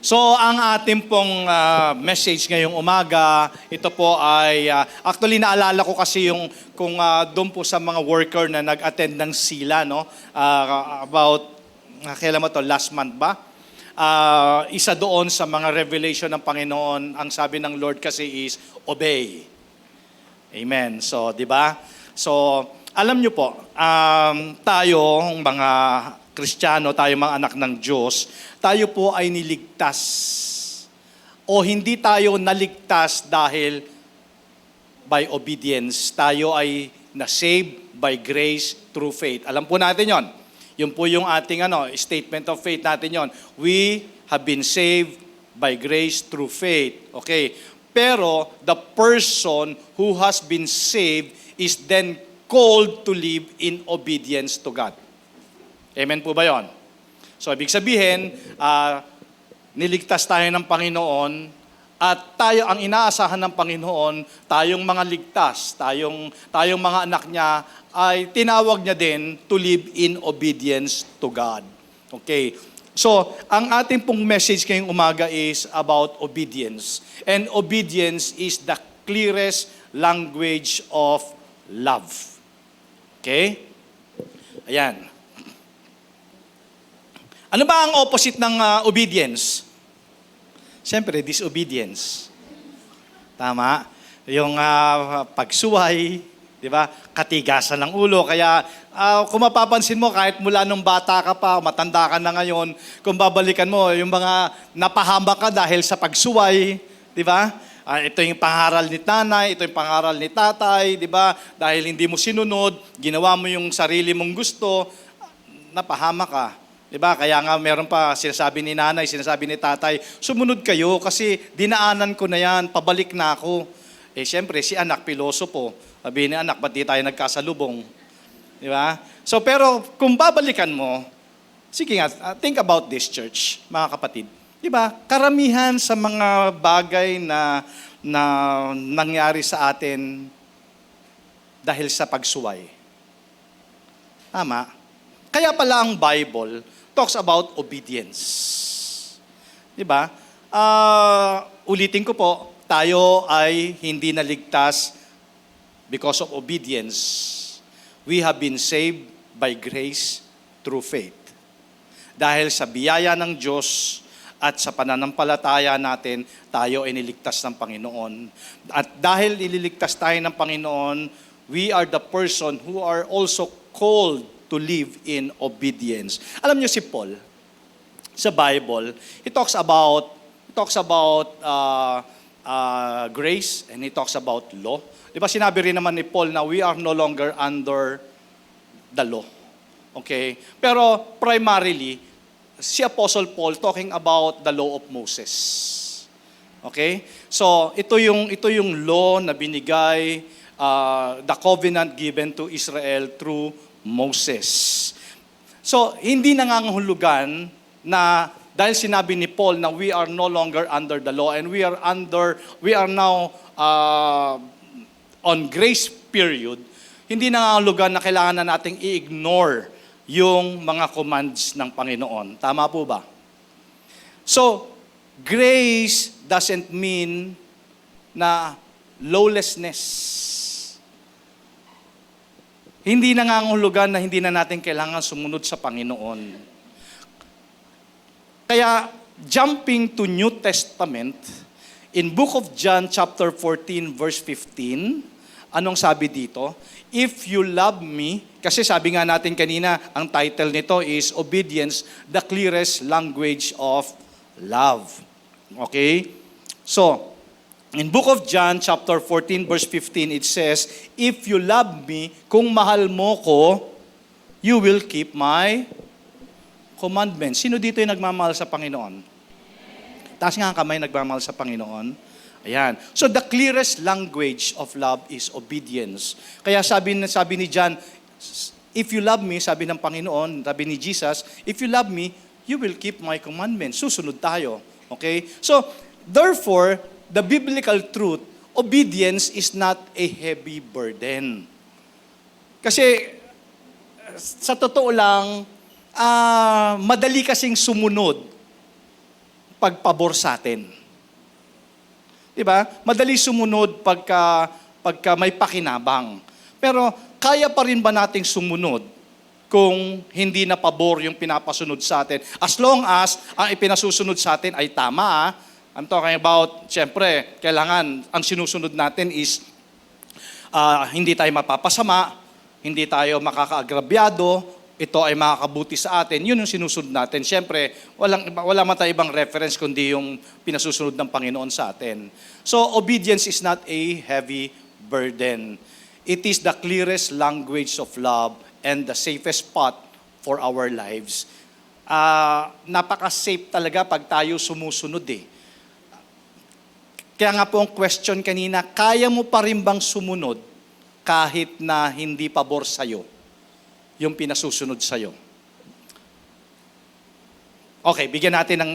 So ang ating pong message ngayong umaga, ito po ay actually naalala ko kasi yung kung doon po sa mga worker na nag-attend ng SILA, no? About kailan mo to, last month ba? Isa doon sa mga revelation ng Panginoon, ang sabi ng Lord kasi is obey. Amen. So, 'di ba? So, alam niyo po, tayo mga Kristiyano, tayo mga anak ng Diyos, tayo po ay niligtas. O hindi tayo naligtas dahil by obedience. Tayo ay na-save by grace through faith. Alam po natin yon. Yun po yung ating statement of faith natin yon. We have been saved by grace through faith. Okay. Pero the person who has been saved is then called to live in obedience to God. Amen po ba yun? So, ibig sabihin, niligtas tayo ng Panginoon at tayo ang inaasahan ng Panginoon, tayong mga ligtas, tayong mga anak niya, ay tinawag niya din to live in obedience to God. Okay. So, ang ating pong message ngayong umaga is about obedience. And obedience is the clearest language of love. Okay? Ayan. Ano ba ang opposite ng obedience? Siyempre, disobedience. Tama? Yung pagsuway, di ba? Katigasan ng ulo. Kaya kung mapapansin mo, kahit mula nung bata ka pa, matanda ka na ngayon, kung babalikan mo, yung mga napahama ka dahil sa pagsuway, di ba? Ito yung pangaral ni nanay, ito yung pangaral ni tatay, di ba? Dahil hindi mo sinunod, ginawa mo yung sarili mong gusto, napahama ka. Diba? Kaya nga meron pa sinasabi ni nanay, sinasabi ni tatay, sumunod kayo kasi dinaanan ko na yan, pabalik na ako. Eh siyempre, si anak, pilosopo. Sabi ni anak, ba't di tayo nagkasalubong? Diba? So pero kung babalikan mo, sige nga, think about this church, mga kapatid. Diba? Karamihan sa mga bagay na nangyari sa atin dahil sa pagsuway. Tama? Kaya pala ang Bible talks about obedience. Diba? Ulitin ko po, tayo ay hindi naligtas because of obedience. We have been saved by grace through faith. Dahil sa biyaya ng Diyos at sa pananampalataya natin, tayo ay niligtas ng Panginoon. At dahil ililigtas tayo ng Panginoon, we are the person who are also called to live in obedience. Alam niyo si Paul, sa Bible, he talks about grace and he talks about law. Di ba sinabi rin naman ni Paul na we are no longer under the law. Okay? Pero primarily, si Apostle Paul talking about the law of Moses. Okay? So, ito yung law na binigay, the covenant given to Israel through Moses. So, hindi nangangahulugan na dahil sinabi ni Paul na we are no longer under the law and we are now on grace period, hindi nangangahulugan na kailangan na nating i-ignore yung mga commands ng Panginoon. Tama po ba? So, grace doesn't mean na lawlessness. Hindi nangangahulugan na hindi na natin kailangan sumunod sa Panginoon. Kaya, jumping to New Testament, in Book of John chapter 14 verse 15, anong sabi dito? If you love me, kasi sabi nga natin kanina, ang title nito is Obedience, the clearest language of love. Okay? So, in Book of John, chapter 14, verse 15, it says, if you love me, kung mahal mo ko, you will keep my commandments. Sino dito yung nagmamahal sa Panginoon? Taas nga ang kamay, nagmamahal sa Panginoon. Ayan. So the clearest language of love is obedience. Kaya sabi ni John, if you love me, sabi ng Panginoon, sabi ni Jesus, if you love me, you will keep my commandments. Susunod tayo. Okay? So, therefore, the biblical truth, obedience is not a heavy burden. Kasi, sa totoo lang, madali kasing sumunod pagpabor sa atin. Diba? Madali sumunod pagka may pakinabang. Pero kaya pa rin ba nating sumunod kung hindi na pabor yung pinapasunod sa atin? As long as ang ipinasusunod sa atin ay tama. I'm talking about, siyempre, kailangan ang sinusunod natin is hindi tayo mapapasama, hindi tayo makakaagrabyado, ito ay makakabuti sa atin. Yun yung sinusunod natin. Siyempre, wala man tayo ibang reference kundi yung pinasusunod ng Panginoon sa atin. So, obedience is not a heavy burden. It is the clearest language of love and the safest path for our lives. Napaka-safe talaga pag tayo sumusunod eh. Kaya nga po ang question kanina, kaya mo pa rin bang sumunod kahit na hindi pabor sa'yo yung pinasusunod sa'yo? Okay, bigyan natin ng,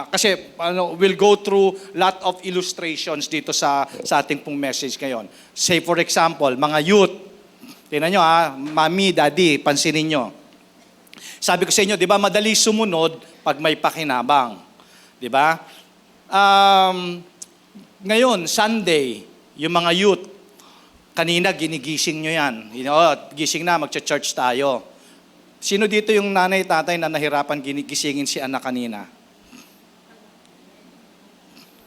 kasi we'll go through lot of illustrations dito sa ating pong message ngayon. Say for example, mga youth, tingnan nyo mami, daddy, pansinin nyo. Sabi ko sa inyo, di ba, madali sumunod pag may pakinabang. Di ba? Ngayon, Sunday, yung mga youth, kanina ginigising nyo yan. Gising na, magcha-church tayo. Sino dito yung nanay, tatay na nahirapan gisingin si anak kanina?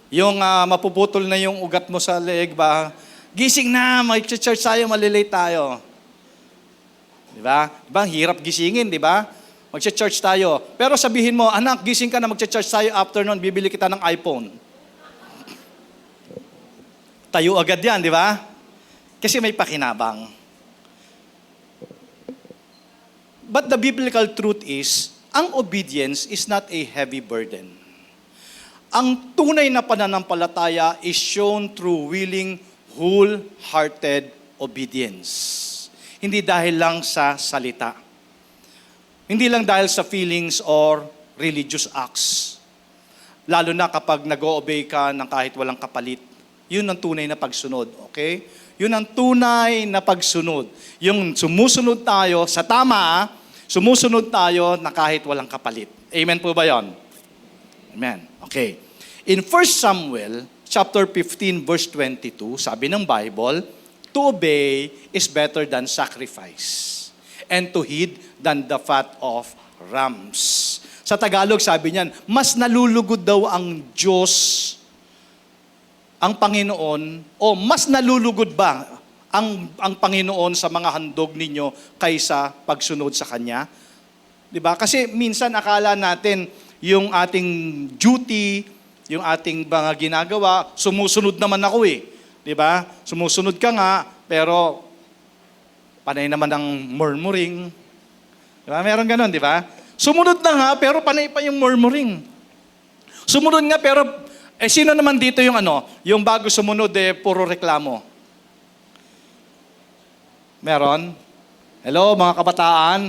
Yung mapuputol na yung ugat mo sa leeg ba? Gising na, magcha-church tayo, malilate tayo. Di ba? Diba? Hirap gisingin, di ba? Magcha-church tayo. Pero sabihin mo, anak, gising ka na, magcha-church tayo afternoon, bibili kita ng iPhone. Tayo agad yan, di ba? Kasi may pakinabang. But the biblical truth is, ang obedience is not a heavy burden. Ang tunay na pananampalataya is shown through willing, wholehearted obedience. Hindi dahil lang sa salita. Hindi lang dahil sa feelings or religious acts. Lalo na kapag nag-o-obey ka ng kahit walang kapalit. Yun ang tunay na pagsunod, okay? Yun ang tunay na pagsunod. Yung sumusunod tayo sa tama, sumusunod tayo na kahit walang kapalit. Amen po ba yun? Amen. Okay. In 1 Samuel chapter 15 verse 22, sabi ng Bible, to obey is better than sacrifice, and to heed than the fat of rams. Sa Tagalog, sabi niyan, mas nalulugod daw ang Diyos, ang Panginoon, o mas nalulugod ba ang Panginoon sa mga handog ninyo kaysa pagsunod sa Kanya? Diba? Kasi minsan akala natin yung ating duty, yung ating mga ginagawa, sumusunod naman ako eh. Diba? Sumusunod ka nga, pero panay naman ang murmuring. Diba? Meron ganun, di ba? Sumunod na nga, pero panay pa yung murmuring. Sumunod nga, pero sino naman dito yung yung bago sumunod puro reklamo? Meron? Hello, mga kabataan?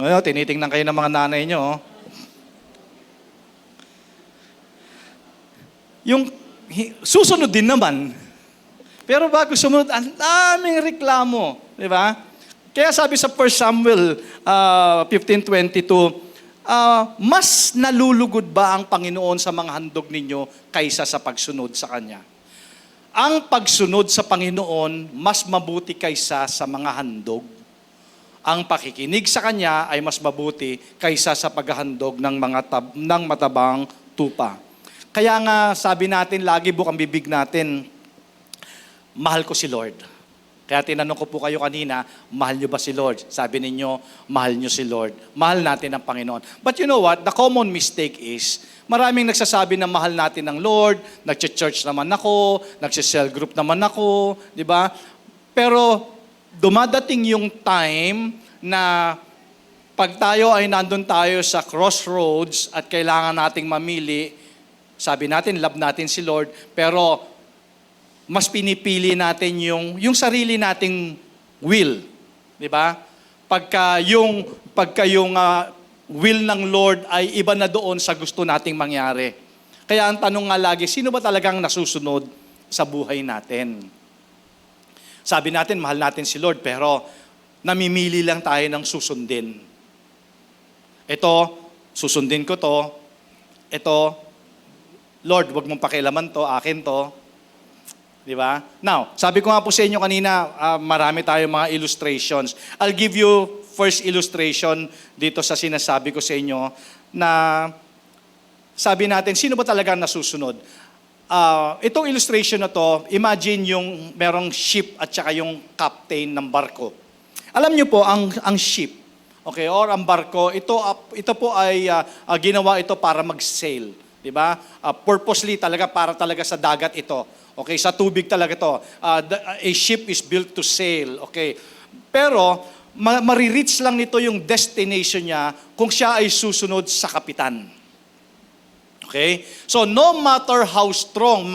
Ngayon, tinitingnan kayo ng mga nanay nyo. Yung susunod din naman. Pero bago sumunod, ang daming reklamo. Di ba? Kaya sabi sa 1 Samuel 15:22, mas nalulugod ba ang Panginoon sa mga handog ninyo kaysa sa pagsunod sa Kanya? Ang pagsunod sa Panginoon, mas mabuti kaysa sa mga handog. Ang pakikinig sa Kanya ay mas mabuti kaysa sa paghahandog ng ng matabang tupa. Kaya nga sabi natin, lagi bukang bibig natin, mahal ko si Lord. Kaya tinanong ko po kayo kanina, mahal nyo ba si Lord? Sabi ninyo, mahal nyo si Lord. Mahal natin ang Panginoon. But you know what? The common mistake is, maraming nagsasabi na mahal natin ng Lord, nagche-church naman ako, nagse-cell group naman ako, di ba? Pero dumadating yung time na pag tayo ay nandun tayo sa crossroads at kailangan nating mamili, sabi natin, love natin si Lord, pero mas pinipili natin yung sarili nating will. Di ba? Pagka yung will ng Lord ay iba na doon sa gusto nating mangyari. Kaya ang tanong nga lagi, sino ba talagang nasusunod sa buhay natin? Sabi natin, mahal natin si Lord, pero namimili lang tayo ng susundin. Ito, susundin ko to, ito, Lord, wag mong pakialaman to, akin to. Di ba? Now, sabi ko nga po sa inyo kanina, marami tayong mga illustrations. I'll give you first illustration dito sa sinasabi ko sa inyo na sabi natin, sino ba talaga nasusunod? Itong illustration na to, imagine yung merong ship at saka yung captain ng barko. Alam niyo po, ang ship, okay, or ang barko, ito po ay ginawa ito para mag-sail. Di ba? Purposely talaga, para talaga sa dagat ito. Okay, sa tubig talaga ito. A ship is built to sail. Okay. Pero, marireach lang nito yung destination niya kung siya ay susunod sa kapitan. Okay? So, no matter how strong,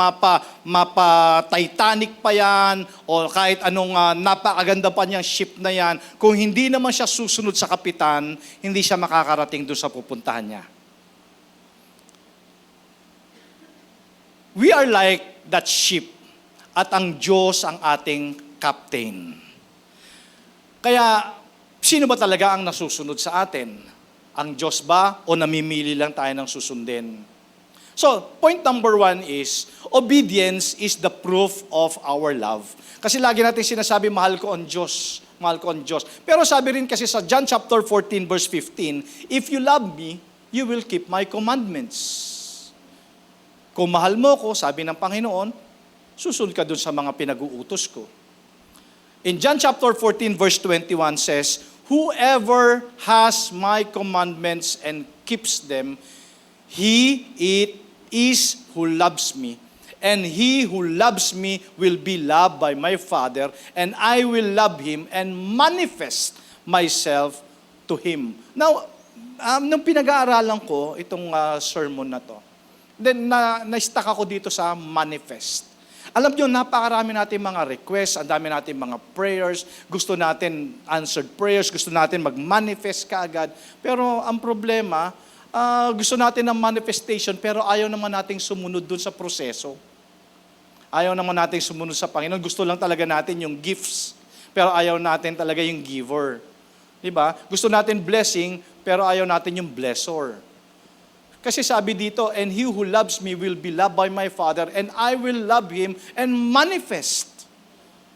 mapa-Titanic pa yan, o kahit anong napakaganda pa niyang ship na yan, kung hindi naman siya susunod sa kapitan, hindi siya makakarating doon sa pupuntahan niya. We are like that ship, at ang Diyos ang ating captain. Kaya, sino ba talaga ang nasusunod sa atin? Ang Diyos ba o namimili lang tayo ng susundin? So, point number 1 is, obedience is the proof of our love. Kasi lagi natin sinasabi, mahal ko ang Diyos, mahal ko ang Diyos. Pero sabi rin kasi sa John chapter 14 verse 15, if you love me, you will keep my commandments. Kung mahal mo ko, sabi ng Panginoon, susunod ka dun sa mga pinag-uutos ko. In John chapter 14 verse 21 says, whoever has my commandments and keeps them, he it is who loves me. And he who loves me will be loved by my Father, and I will love him and manifest myself to him. Now, nung pinag-aaralan ko itong sermon na to, then na-stuck ako dito sa manifest. Alam nyo, napakarami natin mga requests, ang dami natin mga prayers, gusto natin answered prayers, gusto natin mag-manifest kaagad. Pero ang problema, gusto natin ng manifestation, pero ayaw naman nating sumunod dun sa proseso. Ayaw naman nating sumunod sa Panginoon. Gusto lang talaga natin yung gifts, pero ayaw natin talaga yung giver. Diba? Gusto natin blessing, pero ayaw natin yung blessor. Kasi sabi dito, and he who loves me will be loved by my Father, and I will love him and manifest.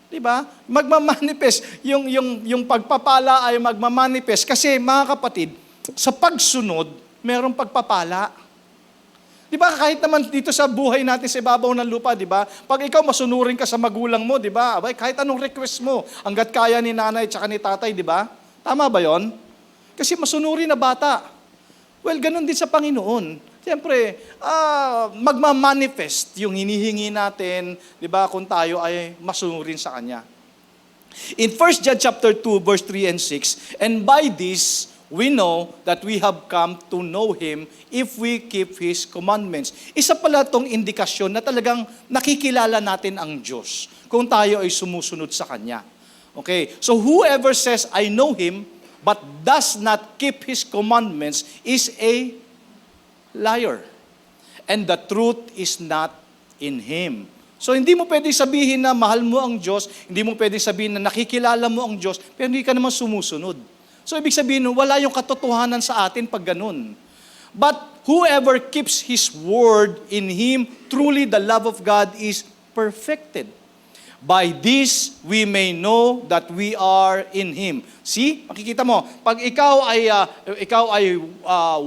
Diba? Magmamanifest. Yung pagpapala ay magmamanifest. Kasi mga kapatid, sa pagsunod, merong pagpapala. Diba? Kahit naman dito sa buhay natin sa ibabaw ng lupa, diba? Pag ikaw masunurin ka sa magulang mo, diba? Abay, kahit anong request mo, hanggat kaya ni nanay at ni tatay, diba? Tama ba yon? Kasi masunurin na bata. Well, ganun din sa Panginoon. Siyempre, magmamanifest yung hinihingi natin, di ba, kung tayo ay masunurin sa Kanya. In 1 John chapter 2, verse 3 and 6, and by this, we know that we have come to know Him if we keep His commandments. Isa pala itong indikasyon na talagang nakikilala natin ang Diyos kung tayo ay sumusunod sa Kanya. Okay, so whoever says, I know Him, but does not keep His commandments is a liar. And the truth is not in him. So hindi mo pwedeng sabihin na mahal mo ang Diyos, hindi mo pwedeng sabihin na nakikilala mo ang Diyos, pero hindi ka naman sumusunod. So ibig sabihin, wala yung katotohanan sa atin pag ganun. But whoever keeps His word, in him truly the love of God is perfected. By this, we may know that we are in Him. See? Makikita mo, pag ikaw ay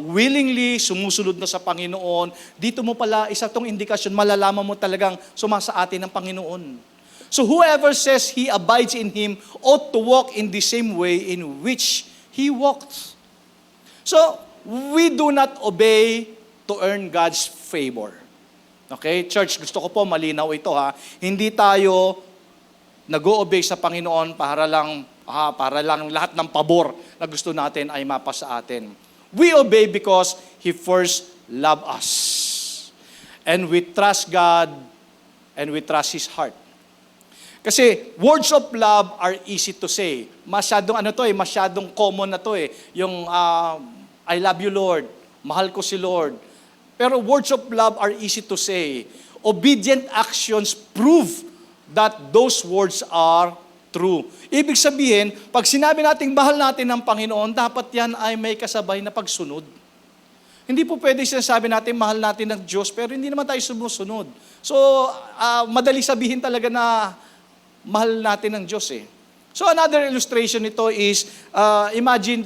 willingly sumusunod na sa Panginoon, dito mo pala, isa tong indikasyon, malalaman mo talagang sumasa atin ng Panginoon. So whoever says he abides in Him ought to walk in the same way in which He walked. So, we do not obey to earn God's favor. Okay? Church, gusto ko po malinaw ito ha. Hindi tayo nag-o-obey sa Panginoon para lang lahat ng pabor na gusto natin ay mapasa atin. We obey because He first loved us. And we trust God and we trust His heart. Kasi words of love are easy to say. Masyadong common na to eh. Yung I love you Lord, mahal ko si Lord. Pero words of love are easy to say. Obedient actions prove that those words are true. Ibig sabihin, pag sinabi nating mahal natin ng Panginoon, dapat yan ay may kasabay na pagsunod. Hindi po pwede sinasabi natin, mahal natin ng Diyos, pero hindi naman tayo sumusunod. So, madali sabihin talaga na mahal natin ng Diyos eh. So, another illustration nito is, imagine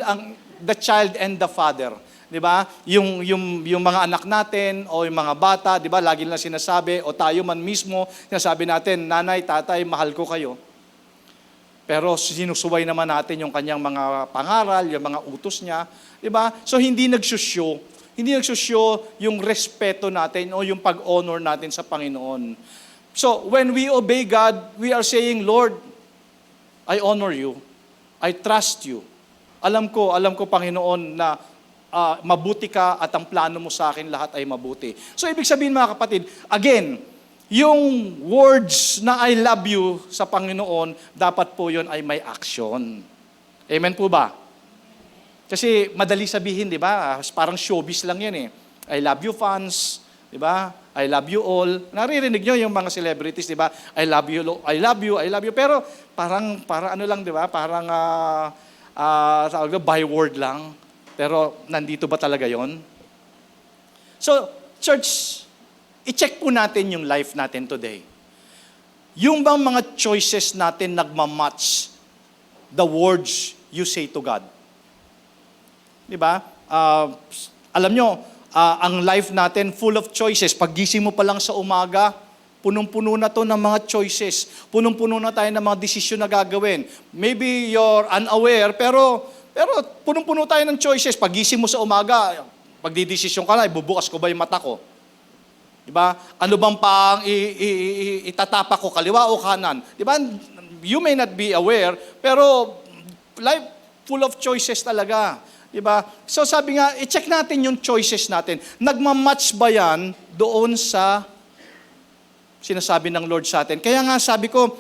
the child and the father. Di ba? Yung mga anak natin o yung mga bata, di ba, lagi lang sinasabi, o tayo man mismo, sinasabi natin, nanay, tatay, mahal ko kayo. Pero sinusuway naman natin yung kanyang mga pangaral, yung mga utos niya. Di ba? So, hindi nagsushow yung respeto natin o yung pag-honor natin sa Panginoon. So, when we obey God, we are saying, Lord, I honor you. I trust you. Alam ko, Panginoon, na mabuti ka at ang plano mo sa akin lahat ay mabuti. So, ibig sabihin mga kapatid, again, yung words na I love you sa Panginoon, dapat po yun ay may action. Amen po ba? Kasi madali sabihin, di ba? Parang showbiz lang yan eh. I love you fans, di ba? I love you all. Naririnig nyo yung mga celebrities, di ba? I love you, I love you, I love you. Pero parang ano lang, di ba? Parang byword lang. Pero nandito ba talaga yon? So, church, i-check po natin yung life natin today. Yung bang mga choices natin nagmamatch the words you say to God? Di ba? Alam nyo, ang life natin full of choices. Paggising mo pa lang sa umaga, punong-puno na to ng mga choices. Punong-puno na tayo ng mga desisyon na gagawin. Maybe you're unaware, pero punong-puno tayo ng choices. Paggising mo sa umaga, magdidesisyon ka na, ibubukas ko ba yung mata ko? Diba? Ano bang pang itatapak ko, kaliwa o kanan? Diba? You may not be aware, pero life full of choices talaga. Diba? So sabi nga, i-check natin yung choices natin. Nagmamatch ba yan doon sa sinasabi ng Lord sa atin? Kaya nga sabi ko,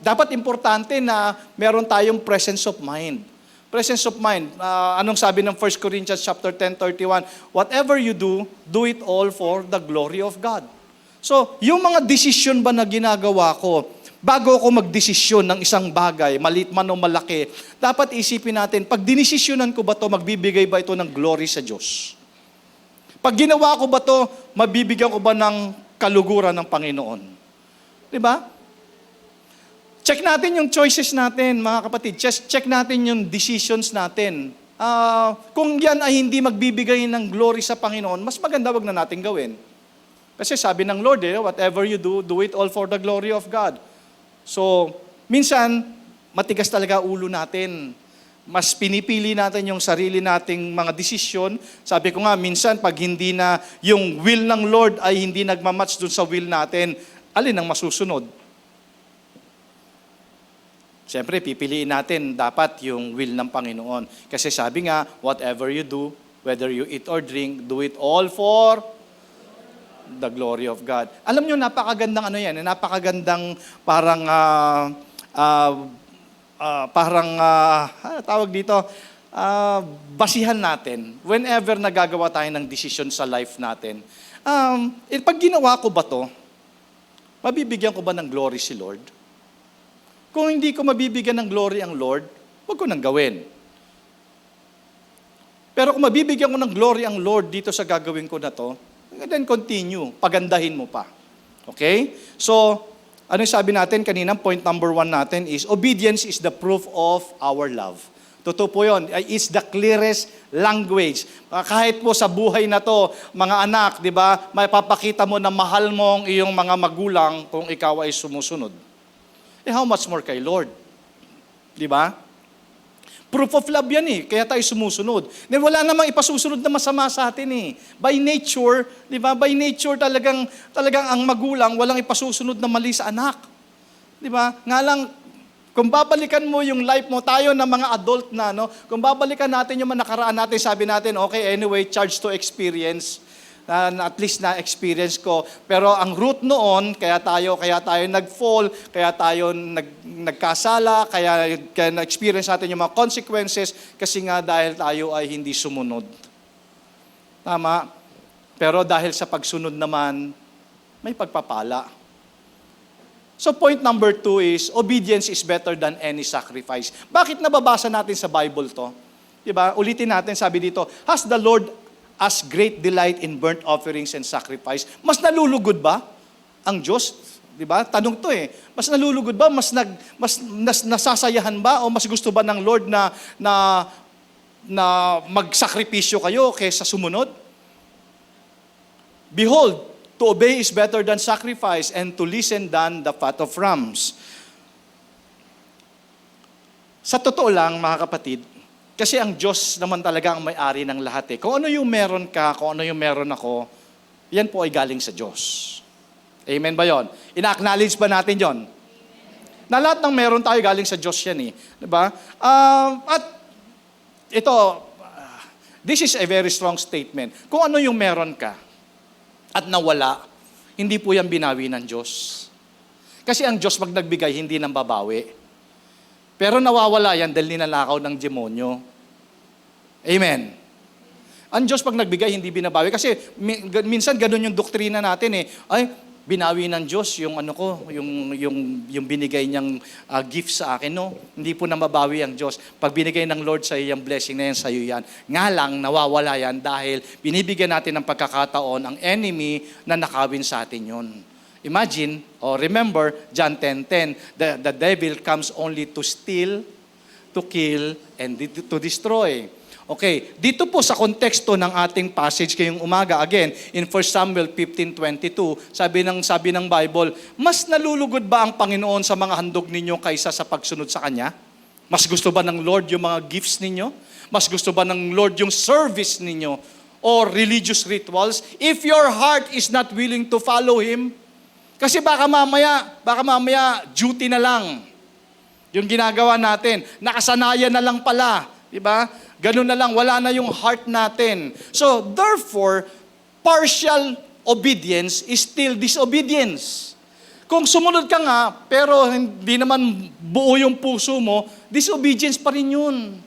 dapat importante na meron tayong presence of mind. Presence of mind. Anong sabi ng 1 Corinthians chapter 10:31? Whatever you do, do it all for the glory of God. So, yung mga desisyon ba na ginagawa ko, bago ako magdesisyon ng isang bagay, maliit man o malaki, dapat isipin natin, pag dinesisyonan ko ba to, magbibigay ba ito ng glory sa Diyos? Pag ginawa ko ba to, mabibigyan ko ba ng kaluguran ng Panginoon? Diba? Check natin yung choices natin, mga kapatid. Check natin yung decisions natin. Kung yan ay hindi magbibigay ng glory sa Panginoon, mas maganda wag na natin gawin. Kasi sabi ng Lord, whatever you do, do it all for the glory of God. So, minsan, matigas talaga ulo natin. Mas pinipili natin yung sarili nating mga desisyon. Sabi ko nga, minsan, pag hindi na yung will ng Lord ay hindi nagmamatch dun sa will natin, alin ang masusunod? Siyempre, pipiliin natin dapat yung will ng Panginoon. Kasi sabi nga, whatever you do, whether you eat or drink, do it all for the glory of God. Alam nyo, napakagandang ano yan, napakagandang parang, tawag dito, basihan natin whenever nagagawa tayo ng desisyon sa life natin. Pag ginawa ko ba to, mabibigyan ko ba ng glory si Lord? Kung hindi ko mabibigyan ng glory ang Lord, huwag ko nang gawin. Pero kung mabibigyan ko ng glory ang Lord dito sa gagawin ko na to, then continue, pagandahin mo pa. Okay? So, ano yung sabi natin kanina, point number 1 natin is, obedience is the proof of our love. Totoo po yun. It's the clearest language. Kahit po sa buhay na to, mga anak, di ba, may papakita mo na mahal mo ang iyong mga magulang kung ikaw ay sumusunod. How much more kay Lord? Di ba? Proof of love yan eh, kaya tayo sumusunod. Then wala namang ipasusunod na masama sa atin eh. By nature, di ba? By nature talagang ang magulang walang ipasusunod na mali sa anak. Di ba? Nga lang, kung babalikan mo yung life mo, tayo na mga adult na, no? Kung babalikan natin yung mga nakaraan natin, sabi natin, okay, anyway, charge to experience. At least na-experience ko. Pero ang root noon, kaya tayo nag-fall, kaya tayo nagkasala, kaya na-experience natin yung mga consequences, kasi nga dahil tayo ay hindi sumunod. Tama? Pero dahil sa pagsunod naman, may pagpapala. So point number 2 is, obedience is better than any sacrifice. Bakit nababasa natin sa Bible to? Diba? Ulitin natin, sabi dito, has the Lord as great delight in burnt offerings and sacrifice. Mas nalulugod ba ang Diyos? Di ba? Tanong to eh. Mas nalulugod ba? Mas nasasayahan ba? O mas gusto ba ng Lord na magsakripisyo kayo kaysa sumunod? Behold, to obey is better than sacrifice, and to listen than the fat of rams. Sa totoo lang, mga kapatid, kasi ang Diyos naman talaga ang may-ari ng lahat eh. Kung ano yung meron ka, kung ano yung meron ako, yan po ay galing sa Diyos. Amen ba yon? Ina-acknowledge ba natin yon? Na lahat ng meron tayo galing sa Diyos yan eh. Diba? At ito, this is a very strong statement. Kung ano yung meron ka at nawala, hindi po yan binawi ng Diyos. Kasi ang Diyos pag nagbigay, hindi nang babawi. Pero nawawala yan dahil ninanakaw ng demonyo. Amen. Ang Diyos pag nagbigay, hindi binabawi. Kasi minsan ganun yung doktrina natin eh. Ay, binawi ng Diyos yung ano ko, yung binigay niyang gift sa akin. No, hindi po na mabawi ang Diyos. Pag binigay ng Lord sa iyo yung blessing na yan, sa iyo yan. Nga lang, nawawala yan dahil binibigyan natin ng pagkakataon ang enemy na nakawin sa atin yun. Imagine, or remember, John 10:10, the devil comes only to steal, to kill, and to destroy. Okay, dito po sa konteksto ng ating passage ngayong umaga, again, in 1 Samuel 15:22, sabi ng Bible, mas nalulugod ba ang Panginoon sa mga handog ninyo kaysa sa pagsunod sa Kanya? Mas gusto ba ng Lord yung mga gifts ninyo? Mas gusto ba ng Lord yung service ninyo? Or religious rituals? If your heart is not willing to follow Him, kasi baka mamaya, duty na lang yung ginagawa natin. Nakasanayan na lang pala. Diba? Ganun na lang, wala na yung heart natin. So, therefore, partial obedience is still disobedience. Kung sumunod ka nga, pero hindi naman buo yung puso mo, disobedience pa rin yun.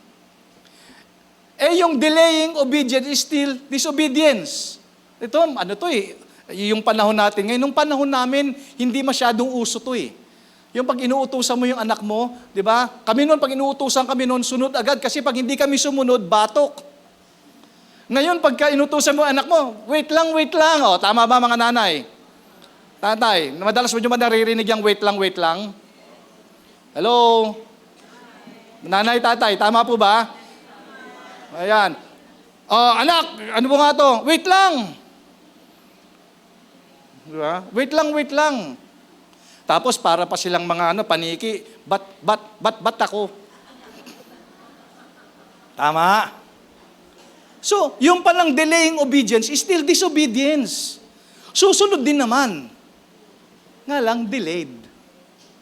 Eh, yung delaying obedience is still disobedience. Ito, ano to eh, yung panahon natin ngayon, nung panahon namin, hindi masyadong uso to eh. Yung pag inuutusan mo yung anak mo, di ba? Kami noon, pag inuutusan kami noon, sunod agad. Kasi pag hindi kami sumunod, batok. Ngayon, pagka inutusan mo ang anak mo, wait lang. O, tama ba mga nanay? Tatay, madalas mo nyo ba naririnig yung wait lang? Hello? Nanay, tatay, tama po ba? Ayan. Anak, ano po nga to? Wait lang. Diba? Wait lang. Tapos para pa silang mga paniki, bat ako. Tama? So, yung palang delaying obedience is still disobedience. Susunod din naman. Nga lang, delayed.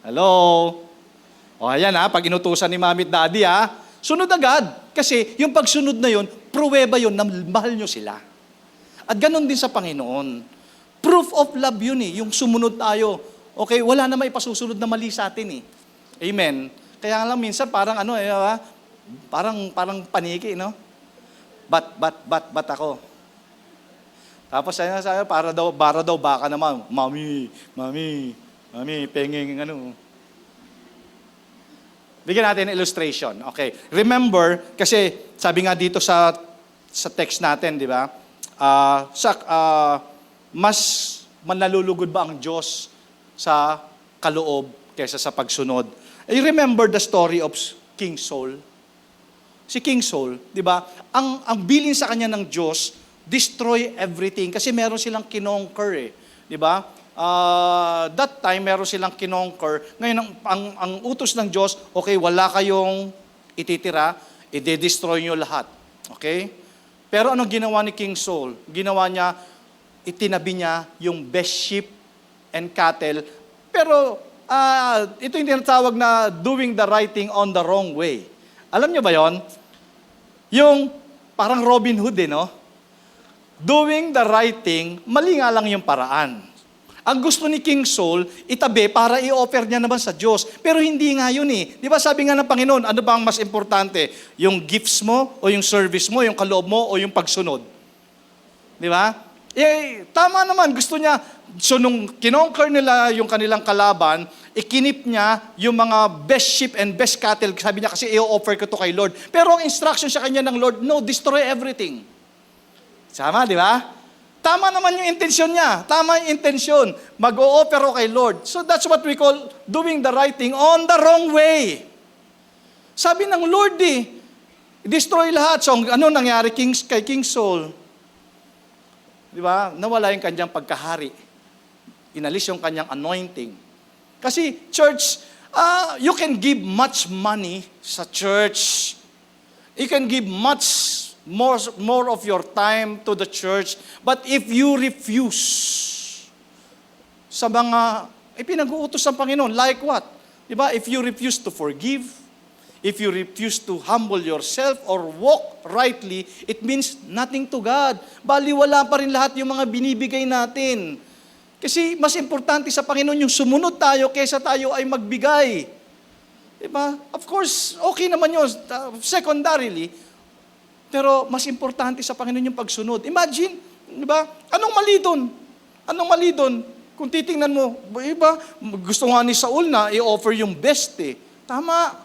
Hello? O ayan pag inutusan ni mami at daddy sunod agad. Kasi yung pagsunod na yun, pruweba yun na mahal nyo sila. At ganun din sa Panginoon. Proof of love yun yung sumunod tayo. Okay, wala na may pasusunod na mali sa atin Amen. Kaya lang minsan parang parang paniki, no? Bat ako. Tapos sabi, para daw baka naman, mami, pengeng Bigyan natin illustration. Okay. Remember, kasi sabi nga dito sa text natin, di ba? Mas manalulugod ba ang Diyos sa kaloob kaysa sa pagsunod? You remember the story of King Saul? Si King Saul, di ba? Ang bilin sa kanya ng Diyos, destroy everything. Kasi meron silang kinonquer di ba? That time, meron silang kinonquer. Ngayon, ang utos ng Diyos, okay, wala kayong ititira, i-destroy nyo lahat. Okay? Pero anong ginawa ni King Saul? Ginawa niya, itinabi niya yung best sheep and cattle. Pero ito yung tinatawag na doing the right thing on the wrong way. Alam niyo ba yon? Yung parang Robin Hood no? Doing the right thing, mali nga lang yung paraan. Ang gusto ni King Saul, itabi para i-offer niya naman sa Diyos. Pero hindi nga yun Di ba sabi nga ng Panginoon, ano ba ang mas importante? Yung gifts mo, o yung service mo, yung kaloob mo, o yung pagsunod? Di ba? Tama naman, gusto niya. So nung kinonquer nila yung kanilang kalaban, ikinip niya yung mga best sheep and best cattle. Sabi niya kasi i-offer ko to kay Lord. Pero ang instruction sa kanya ng Lord, no, destroy everything. Sama, di ba? Tama naman yung intensyon niya. Tama yung intensyon. Mag-o-offer ako kay Lord. So that's what we call doing the right thing on the wrong way. Sabi ng Lord destroy lahat. So ano nangyari kay King Saul? Di ba? Nawala yung kanyang pagkahari. Inalis yung kanyang anointing. Kasi church, you can give much money sa church. You can give much more of your time to the church. But if you refuse sa mga pinag-uutos ng Panginoon, like what? Diba? If you refuse to forgive, if you refuse to humble yourself or walk rightly, it means nothing to God. Baliwala pa rin lahat yung mga binibigay natin. Kasi mas importante sa Panginoon yung sumunod tayo kaysa tayo ay magbigay. Diba? Of course, okay naman yun, secondarily, pero mas importante sa Panginoon yung pagsunod. Imagine, diba? Anong mali doon? Anong mali doon? Kung titingnan mo, iba, gusto nga ni Saul na i-offer yung best Tama,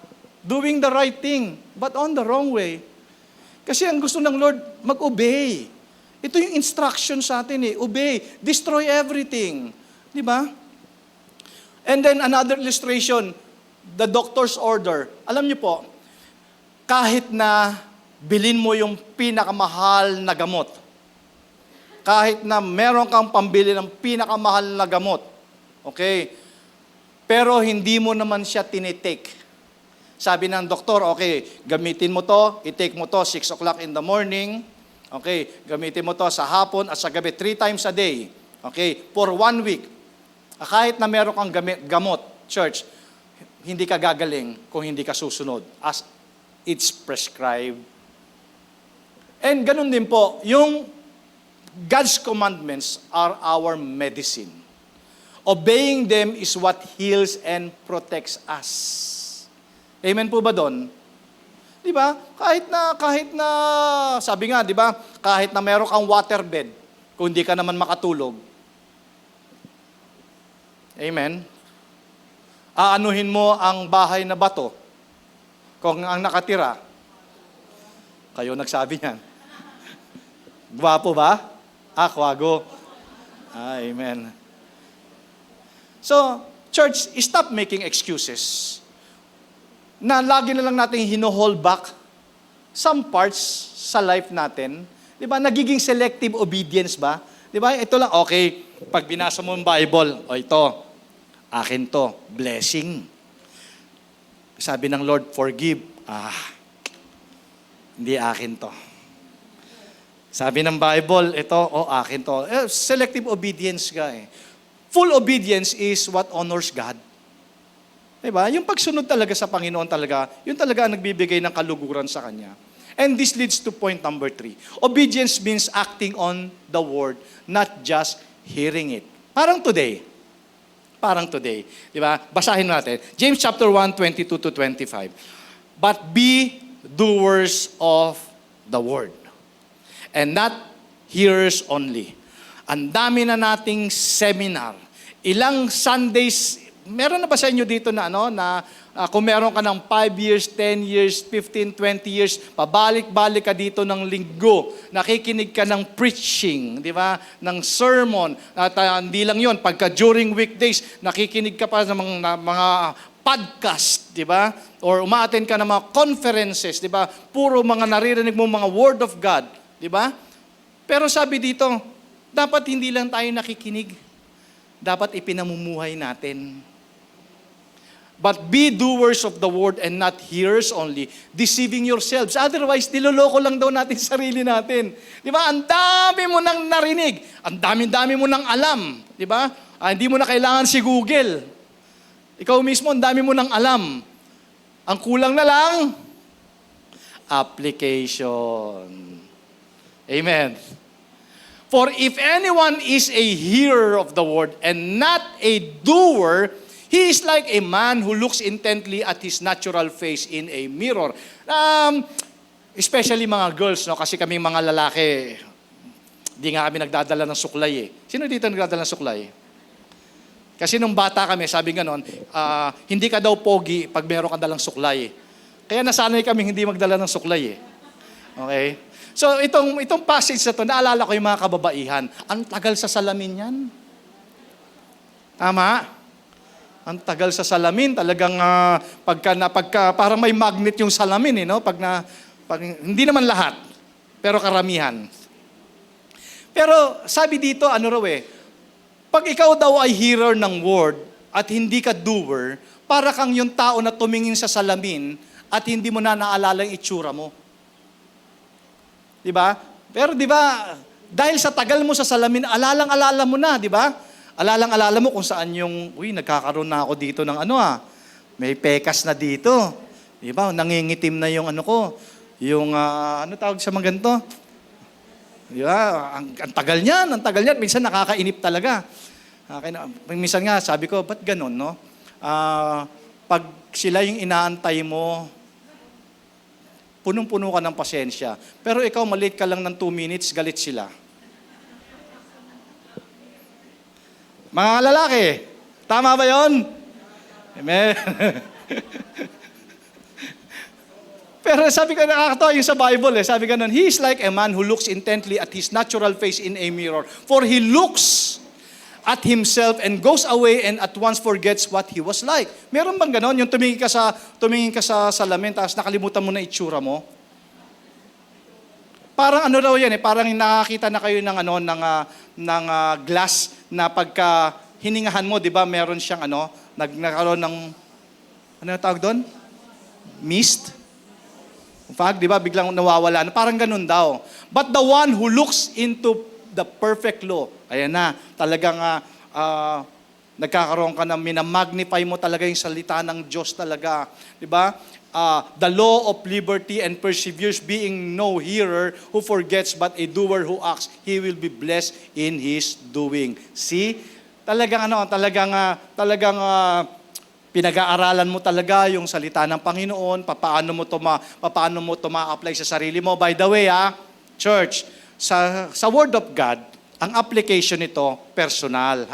doing the right thing, but on the wrong way. Kasi ang gusto ng Lord, mag-obey. Ito yung instruction sa atin obey, destroy everything. Di ba? And then another illustration, the doctor's order. Alam niyo po, kahit na bilin mo yung pinakamahal na gamot, kahit na meron kang pambili ng pinakamahal na gamot, okay, pero hindi mo naman siya tinitake. Sabi ng doktor, okay, gamitin mo to, i-take mo to 6 o'clock in the morning, okay, gamitin mo to sa hapon at sa gabi 3 times a day, okay, for 1 week. Kahit na meron kang gamot, church, hindi ka gagaling kung hindi ka susunod as it's prescribed. And ganun din po, yung God's commandments are our medicine. Obeying them is what heals and protects us. Amen po ba doon? Di ba? Kahit na, sabi nga, di ba? Kahit na meron kang waterbed, kung hindi ka naman makatulog. Amen? Aanuhin mo ang bahay na bato kung ang nakatira. Kayo nagsabi niyan. Gwapo ba? Kwago. Amen. So, church, stop making excuses. Na lagi na lang natin hino-hold back some parts sa life natin. Di ba? Nagiging selective obedience ba? Di ba? Ito lang, okay, pag binasa mo yung Bible, ito, akin to, blessing. Sabi ng Lord, forgive. Hindi akin to. Sabi ng Bible, ito, akin to. Selective obedience ka Full obedience is what honors God. Diba? Yung pagsunod talaga sa Panginoon talaga, yun talaga ang nagbibigay ng kaluguran sa Kanya. And this leads to point number 3. Obedience means acting on the Word, not just hearing it. Parang today. Diba? Basahin natin. James chapter 1, 22 to 25. But be doers of the Word, and not hearers only. Ang dami na nating seminar. Ilang Sundays, meron na ba sa inyo dito na kung meron ka ng 5 years, 10 years, 15, 20 years, pabalik-balik ka dito ng linggo, nakikinig ka ng preaching, di ba? Ng sermon. At hindi lang yun, pagka during weekdays, nakikinig ka pa ng mga podcast, di ba? Or umaattend ka ng mga conferences, di ba? Puro mga naririnig mo mga word of God, di ba? Pero sabi dito, dapat hindi lang tayo nakikinig. Dapat ipinamumuhay natin. But be doers of the word and not hearers only, deceiving yourselves. Otherwise, niloloko lang daw natin sarili natin. Di ba? Ang dami mo nang narinig. Ang dami-dami mo nang alam. Di ba? Hindi mo na kailangan si Google. Ikaw mismo, ang dami mo nang alam. Ang kulang na lang, application. Amen. For if anyone is a hearer of the word and not a doer, he is like a man who looks intently at his natural face in a mirror. Especially mga girls, kasi kami mga lalaki, di nga kami nagdadala ng suklay Sino dito nagdadala ng suklay? Kasi nung bata kami, sabi ganon, hindi ka daw pogi pag meron ka dalang suklay. Kaya nasanay kami hindi magdala ng suklay Okay? So itong passage na to, naalala ko yung mga kababaihan. Ang tagal sa salamin yan. Tama? Ang tagal sa salamin, talagang parang may magnet yung salamin, no? Hindi naman lahat, pero karamihan. Pero sabi dito, pag ikaw daw ay hearer ng word at hindi ka doer, para kang yung tao na tumingin sa salamin at hindi mo na naalala yung itsura mo. Diba? Pero diba, dahil sa tagal mo sa salamin, alalang-alala mo na, diba? Alalang-alala mo kung saan nagkakaroon na ako dito ng may pekas na dito. Diba? Nangingitim na yung yung, tawag sa mga ganito? Diba? Ang tagal niyan. Minsan nakakainip talaga. Minsan nga, sabi ko, ba't ganun, no? Pag sila yung inaantay mo, punong-puno ka ng pasensya. Pero ikaw, malate ka lang ng 2 minutes, galit sila. Mga lalaki, tama ba yon? Amen. Pero sabi ko, nakakatawa yung sa Bible. Sabi ko nun, he is like a man who looks intently at his natural face in a mirror. For he looks at himself and goes away and at once forgets what he was like. Meron bang ganon? Yung tumingin ka sa salamin, tapos nakalimutan mo na itsura mo? Parang raw yan parang nakakita na kayo ng glass na pagka hiningahan mo, di ba, meron siyang nagkaroon ng, tawag doon? Mist? In fact, di ba, biglang nawawala. Parang ganun daw. But the one who looks into the perfect law. Ayan na, talagang nagkakaroon ka na, minamagnify mo talaga yung salita ng Diyos talaga. Di ba? The law of liberty and perseveres, being no hearer who forgets but a doer who acts, he will be blessed in his doing. See? Talagang pinag-aaralan mo talaga yung salita ng Panginoon, paano mo to ma-apply sa sarili mo. By the way, church, sa Word of God, ang application nito, personal.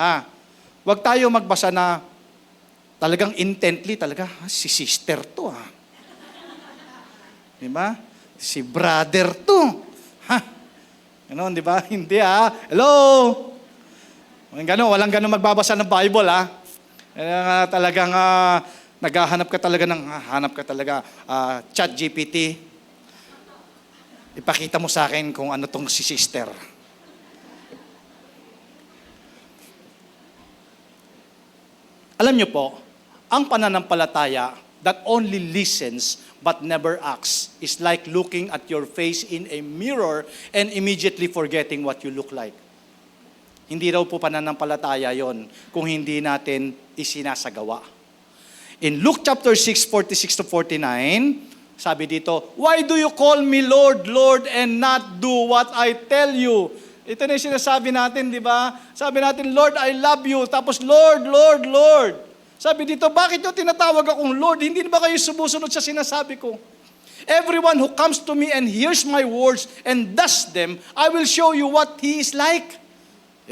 Huwag tayo magbasa na talagang intently, si sister to. Diba? Si brother to. Ganon, di ba? Hindi Hello? Walang ganon magbabasa ng Bible talagang hanap ka talaga ChatGPT. Ipakita mo sa akin kung ano tong si sister. Alam niyo po, ang pananampalataya that only listens but never acts is like looking at your face in a mirror and immediately forgetting what you look like. Hindi raw po pananampalataya yon kung hindi natin isinasagawa. In Luke chapter 6, 46-49, sabi dito, why do you call me Lord, Lord, and not do what I tell you? Ito na yung sinasabi natin, di ba? Sabi natin, Lord, I love you. Tapos, Lord, Lord, Lord. Sabi dito, bakit nyo tinatawag akong Lord? Hindi ba kayo sumusunod sa sinasabi ko? Everyone who comes to me and hears my words and does them, I will show you what he is like.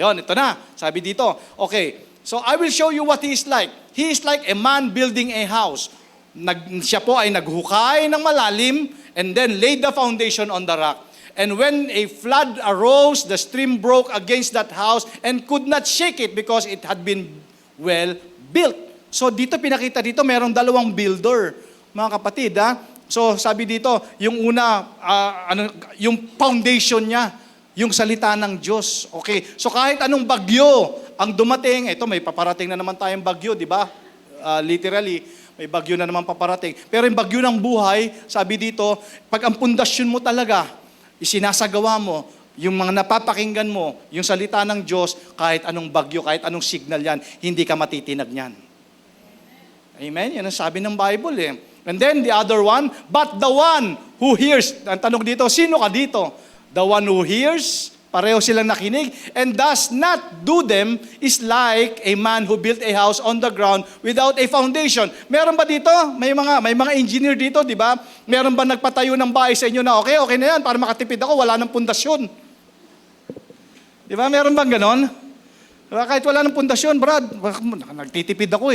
Yon, ito na. Sabi dito, okay, so I will show you what he is like. He is like a man building a house. Siya po ay naghukay ng malalim and then laid the foundation on the rock. And when a flood arose, the stream broke against that house and could not shake it because it had been well built. So dito pinakita dito, merong 2 builder, mga kapatid. So sabi dito, yung una, yung foundation niya, yung salita ng Diyos. Okay, so kahit anong bagyo ang dumating, ito may paparating na naman tayong bagyo, di ba? Literally, may bagyo na naman paparating. Pero yung bagyo ng buhay, sabi dito, pag ang pundasyon mo talaga, isinasagawa mo, yung mga napapakinggan mo, yung salita ng Diyos, kahit anong bagyo, kahit anong signal yan, hindi ka matitinag niyan. Amen? Yan ang sabi ng Bible And then the other one, but the one who hears, ang tanong dito, sino ka dito? The one who hears, pareho silang nakinig, and does not do them is like a man who built a house on the ground without a foundation. Meron ba dito? May mga engineer dito, di ba? Meron ba nagpatayo ng bahay sa inyo na okay na yan, para makatipid ako, wala ng pundasyon. Di ba? Meron bang ganon? Diba? Kahit wala ng pundasyon, Brad, nagtitipid ako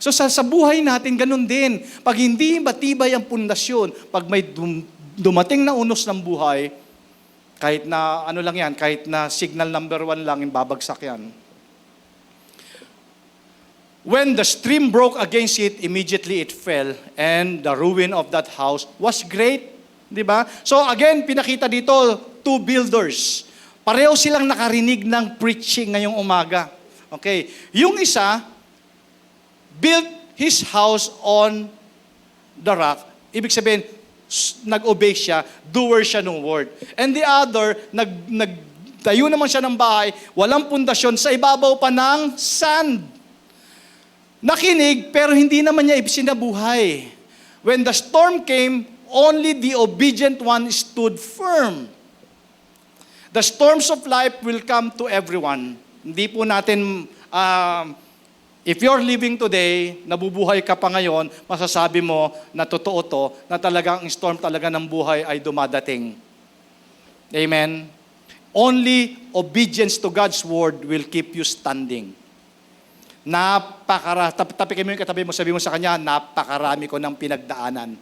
So sa buhay natin, ganon din. Pag hindi matibay ang pundasyon, pag may dumating na unos ng buhay, kahit na ano lang yan, kahit na signal number 1 lang, babagsak yan. When the stream broke against it, immediately it fell, and the ruin of that house was great. Di ba? So again, pinakita dito, 2 builders. Pareho silang nakarinig ng preaching ngayong umaga. Okay. Yung isa, built his house on the rock. Ibig sabihin, nag-obey siya, doer siya ng word. And the other, nagtayo naman siya ng bahay, walang pundasyon, sa ibabaw pa ng sand. Nakinig, pero hindi naman niya isinabuhay. When the storm came, only the obedient one stood firm. The storms of life will come to everyone. Hindi po natin, if you're living today, nabubuhay ka pa ngayon, masasabi mo na totoo to, na talagang storm talaga ng buhay ay dumadating. Amen? Only obedience to God's word will keep you standing. Tapikin mo yung katabi mo, sabi mo sa kanya, napakarami ko ng pinagdaanan.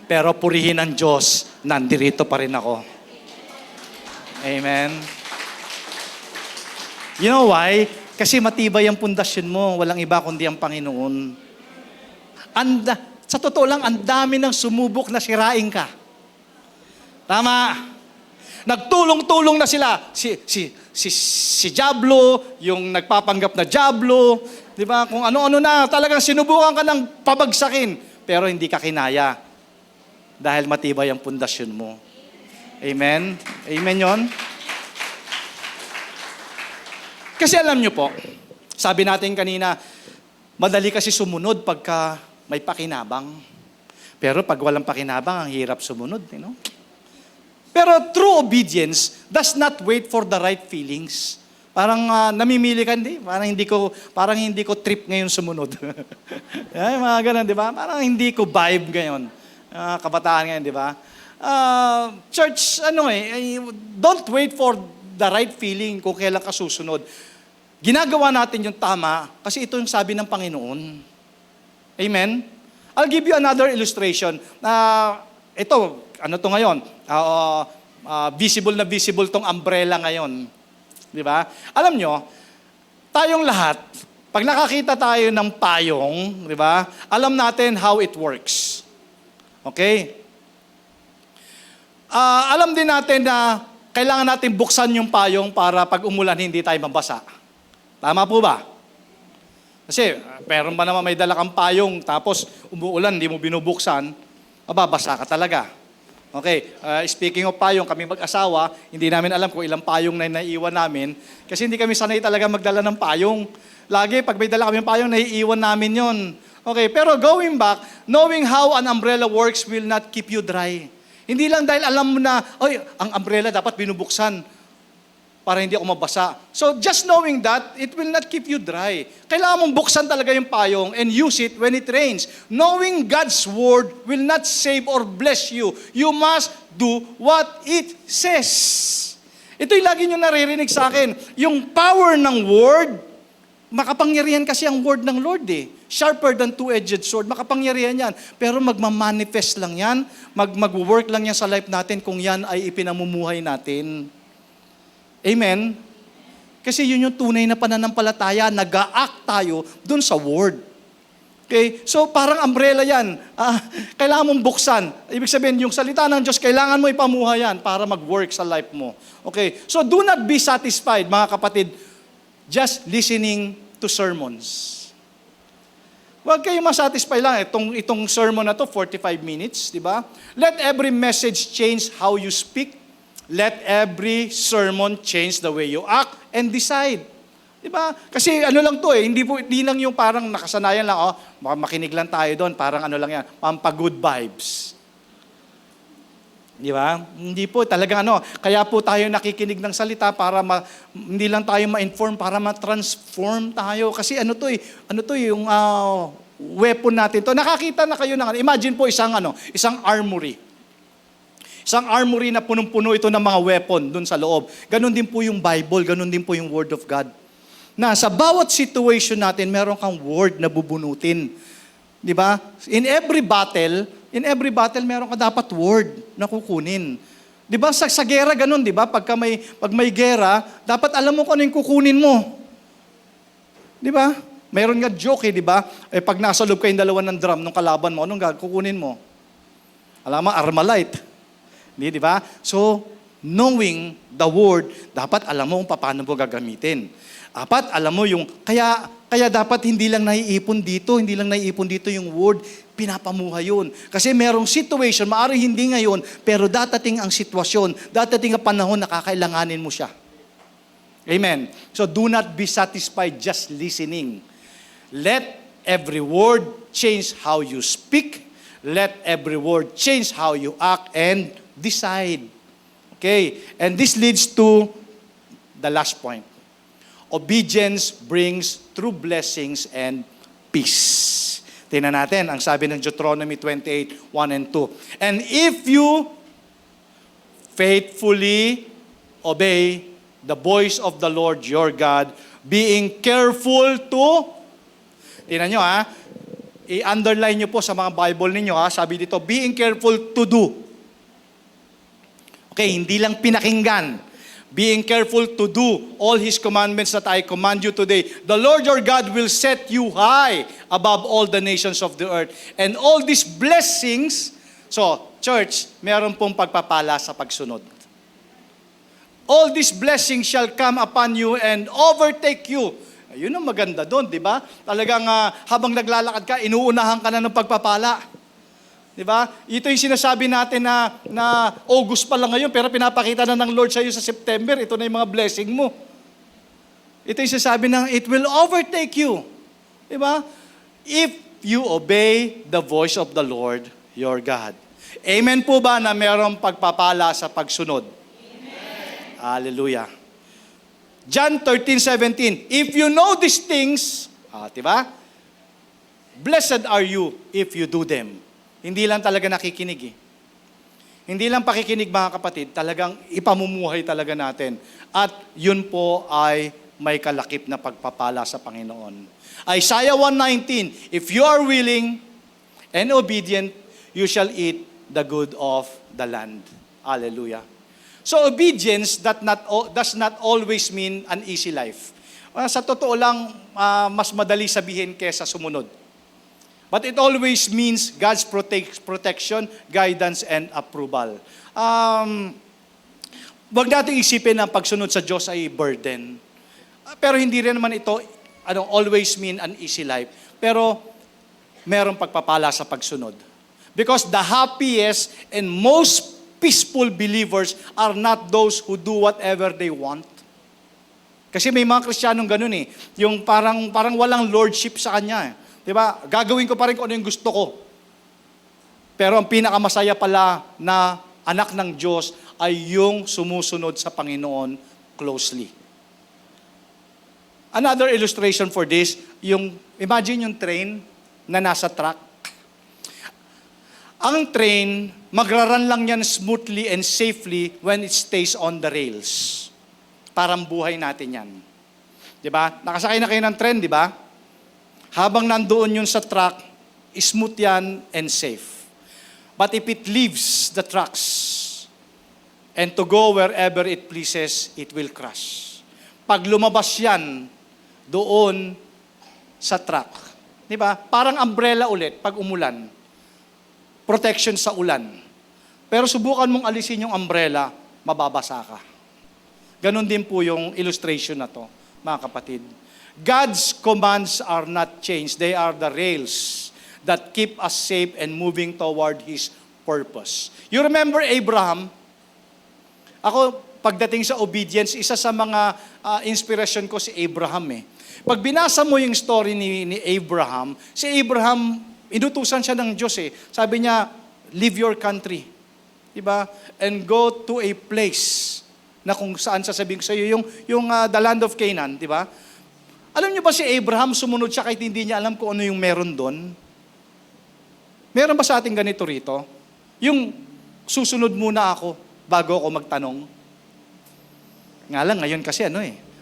Pero purihin ang Diyos, nandirito pa rin ako. Amen? You know why? Kasi matibay ang pundasyon mo, walang iba kundi ang Panginoon. Sa totoo lang, ang dami ng sumubok na sirain ka. Tama? Nagtulong-tulong na sila. Si Diablo, yung nagpapanggap na Diablo, di ba? Kung ano-ano na, talagang sinubukan ka ng pabagsakin, pero hindi ka kinaya. Dahil matibay ang pundasyon mo. Amen? Amen yon? Kasi alam nyo po, sabi natin kanina, madali kasi sumunod pagka may pakinabang. Pero pag walang pakinabang, ang hirap sumunod. You know? Pero true obedience does not wait for the right feelings. Parang namimili ka, parang hindi ko trip ngayon sumunod. Ay, mga ganun, di ba? Parang hindi ko vibe ngayon. Kabataan ngayon, di ba? Church, don't wait for the right feeling kung kailan ka susunod. Ginagawa natin yung tama kasi ito yung sabi ng Panginoon. Amen? I'll give you another illustration. Ito, ano to ngayon? Visible na visible tong umbrella ngayon. Di ba? Alam nyo, tayong lahat, pag nakakita tayo ng payong, di ba? Alam natin how it works. Okay? Alam din natin na kailangan natin buksan yung payong para pag umulan hindi tayo mabasa. Tama po ba? Kasi, meron ba naman may dala kang payong tapos umuulan, hindi mo binubuksan, mababasa ka talaga. Okay, speaking of payong, kami mag-asawa, hindi namin alam kung ilang payong na naiiwan namin kasi hindi kami sanay talaga magdala ng payong. Lagi, pag may dala kami ng payong, naiiwan namin yon. Okay, pero going back, knowing how an umbrella works will not keep you dry. Hindi lang dahil alam mo na, ang umbrella dapat binubuksan para hindi ako mabasa. So just knowing that, it will not keep you dry. Kailangan mong buksan talaga yung payong and use it when it rains. Knowing God's word will not save or bless you. You must do what it says. Ito yung lagi nyo naririnig sa akin. Yung power ng word, makapangyarihan kasi ang word ng Lord eh. Sharper than two-edged sword. Makapangyarihan yan. Pero magmamanifest lang yan. Mag-work lang yan sa life natin kung yan ay ipinamumuhay natin. Amen? Kasi yun yung tunay na pananampalataya. Nag-a-act tayo dun sa word. Okay? So parang umbrella yan. Kailangan mong buksan. Ibig sabihin, yung salita ng Diyos, kailangan mo ipamuhay yan para mag-work sa life mo. Okay? So do not be satisfied, mga kapatid, just listening to sermons. Huwag kayo masatisfy lang. Itong sermon na to, 45 minutes, di ba? Let every message change how you speak. Let every sermon change the way you act and decide. Di ba? Kasi ano lang to hindi lang yung parang nakasanayan lang, makinig lang tayo doon, parang ano lang yan, pampa-good vibes. Di ba? Hindi po, talagang kaya po tayo nakikinig ng salita para hindi lang tayo ma-inform, para ma-transform tayo. Kasi yung weapon natin to. Nakakita na kayo imagine po isang armory. Isang armory na punong-puno ito ng mga weapon dun sa loob. Ganon din po yung Bible, ganon din po yung Word of God. Na sa bawat situation natin, meron kang word na bubunutin. Di ba? In every battle, In every battle, meron ka dapat word na kukunin. Di ba? Sa gera, ganun, di ba? Pag may gera, dapat alam mo kung ano yung kukunin mo. Di ba? Mayroon nga joke, di ba? Pag nasa loob kayong dalawa ng drum ng kalaban mo, anong kukunin mo? Alam mo, Armalite. Di ba? So, knowing the word, dapat alam mo kung paano mo gagamitin. Dapat alam mo yung, kaya dapat hindi lang naiipon dito yung word, pinapamuhay yun. Kasi merong situation, maaari hindi ngayon, pero datating ang sitwasyon, datating ang panahon na kakailanganin mo siya. Amen. So do not be satisfied just listening. Let every word change how you speak. Let every word change how you act and decide. Okay? And this leads to the last point. Obedience brings true blessings and peace. Tingnan natin ang sabi ng Deuteronomy 28:1 and 2. And if you faithfully obey the voice of the Lord your God, being careful to, tingnan nyo i-underline nyo po sa mga Bible ninyo sabi dito, being careful to do. Okay, hindi lang pinakinggan. Being careful to do all His commandments that I command you today. The Lord your God will set you high above all the nations of the earth. And all these blessings, so, church, meron pong pagpapala sa pagsunod. All these blessings shall come upon you and overtake you. Yun ang maganda doon, di ba? Talagang habang naglalakad ka, inuunahan ka na ng pagpapala. Di ba? Ito yung sinasabi natin na August pa lang ngayon, pero pinapakita na ng Lord sa iyo sa September. Ito na yung mga blessing mo. Ito yung sinasabi ng, it will overtake you. Di ba? If you obey the voice of the Lord, your God. Amen po ba na mayroong pagpapala sa pagsunod? Amen. Hallelujah. John 13:17. If you know these things, di ba? Blessed are you if you do them. Hindi lang talaga nakikinig Hindi lang pakikinig mga kapatid, talagang ipamumuhay talaga natin. At yun po ay may kalakip na pagpapala sa Panginoon. Isaiah 1:19, if you are willing and obedient, you shall eat the good of the land. Hallelujah. So obedience does not always mean an easy life. Sa totoo lang, mas madali sabihin kesa sumunod. But it always means God's protection, guidance, and approval. Huwag natin isipin na pagsunod sa Diyos ay burden. Pero hindi rin naman ito always mean an easy life. Pero merong pagpapala sa pagsunod. Because the happiest and most peaceful believers are not those who do whatever they want. Kasi may mga Kristiyanong ganun yung parang walang lordship sa kanya Diba? Gagawin ko pa rin kung ano yung gusto ko. Pero ang pinakamasaya pala na anak ng Diyos ay yung sumusunod sa Panginoon closely. Another illustration for this, imagine yung train na nasa track. Ang train, magraran lang yan smoothly and safely when it stays on the rails. Parang buhay natin yan. Diba? Nakasakay na kayo ng train, diba? Habang nandoon yun sa track, smooth yan and safe. But if it leaves the tracks and to go wherever it pleases, it will crash. Pag lumabas yan doon sa track, di ba? Parang umbrella ulit pag umulan. Protection sa ulan. Pero subukan mong alisin yung umbrella, mababasa ka. Ganon din po yung illustration na to, mga kapatid. God's commands are not changed. They are the rails that keep us safe and moving toward His purpose. You remember Abraham? Ako, pagdating sa obedience, isa sa mga inspiration ko si Abraham Pag binasa mo yung story ni Abraham, si Abraham, inutusan siya ng Diyos Sabi niya, leave your country. Diba? And go to a place na kung saan sasabihin ko sa iyo, yung the land of Canaan, diba? Alam niyo ba si Abraham, sumunod siya kahit hindi niya alam kung ano yung meron doon? Meron ba sa ating ganito rito? Yung susunod muna ako bago ako magtanong. Nga lang, ngayon kasi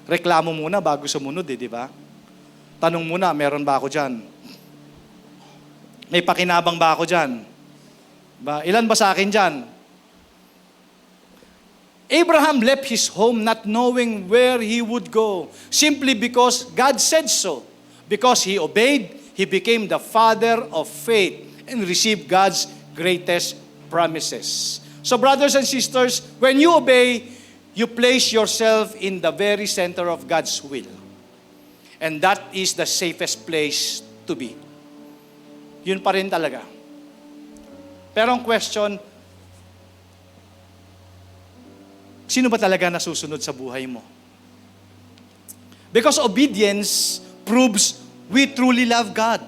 reklamo muna bago sumunod di ba? Tanong muna, meron ba ako dyan? May pakinabang ba ako dyan? Ilan ba sa akin dyan? Abraham left his home not knowing where he would go, simply because God said so. Because he obeyed, he became the father of faith and received God's greatest promises. So brothers and sisters, when you obey, you place yourself in the very center of God's will. And that is the safest place to be. Yun pa rin talaga. Pero ang question, sino ba talaga nasusunod sa buhay mo? Because obedience proves we truly love God.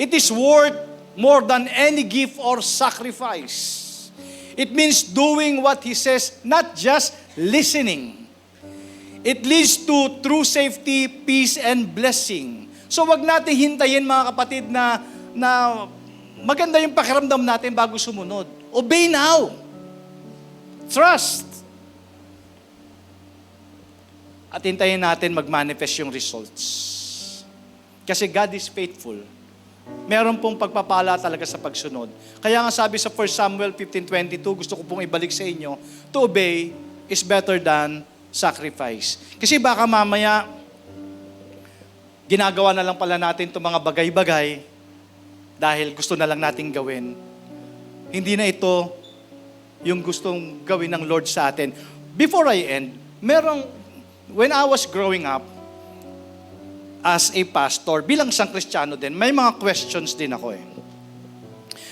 It is worth more than any gift or sacrifice. It means doing what He says, not just listening. It leads to true safety, peace, and blessing. So wag natin hintayin mga kapatid na maganda yung pakiramdam natin bago sumunod. Obey now. Trust. At hintayin natin mag-manifest yung results. Kasi God is faithful. Meron pong pagpapala talaga sa pagsunod. Kaya nga sabi sa 1 Samuel 15:22, gusto ko pong ibalik sa inyo, to obey is better than sacrifice. Kasi baka mamaya, ginagawa na lang pala natin itong mga bagay-bagay dahil gusto na lang nating gawin. Hindi na ito yung gustong gawin ng Lord sa atin. Before I end, when I was growing up, as a pastor, bilang isang Kristiyano din, may mga questions din ako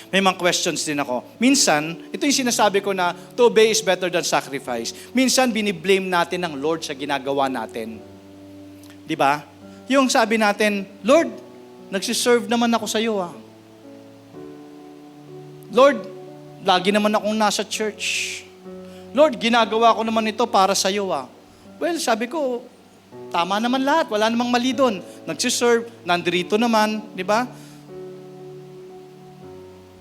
May mga questions din ako. Minsan, ito yung sinasabi ko na to obey is better than sacrifice. Minsan, biniblame natin ng Lord sa ginagawa natin. Di ba? Yung sabi natin, Lord, nagsiserve naman ako sa iyo. Lord, lagi naman akong nasa church. Lord, ginagawa ko naman ito para sa iyo. Well, sabi ko, tama naman lahat. Wala namang mali doon. Nagsiserve, nandito naman, di ba?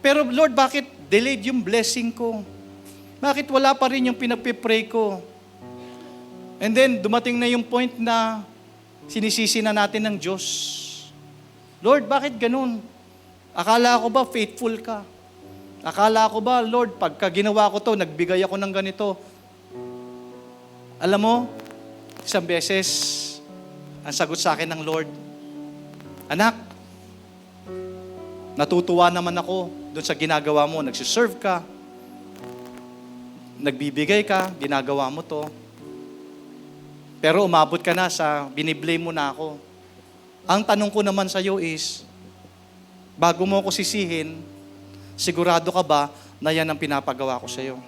Pero Lord, bakit delayed yung blessing ko? Bakit wala pa rin yung pinagpipray ko? And then, dumating na yung point na sinisisi na natin ng Diyos. Lord, bakit ganun? Akala ko ba faithful ka? Akala ko ba, Lord, pagka ginawa ko to, nagbigay ako ng ganito. Alam mo, isang beses, ang sagot sa akin ng Lord, anak, natutuwa naman ako doon sa ginagawa mo. Nagsiserve ka, nagbibigay ka, ginagawa mo to. Pero umabot ka na sa biniblame mo na ako. Ang tanong ko naman sa iyo is, bago mo ako sisihin, sigurado ka ba na yan ang pinapagawa ko sa iyo?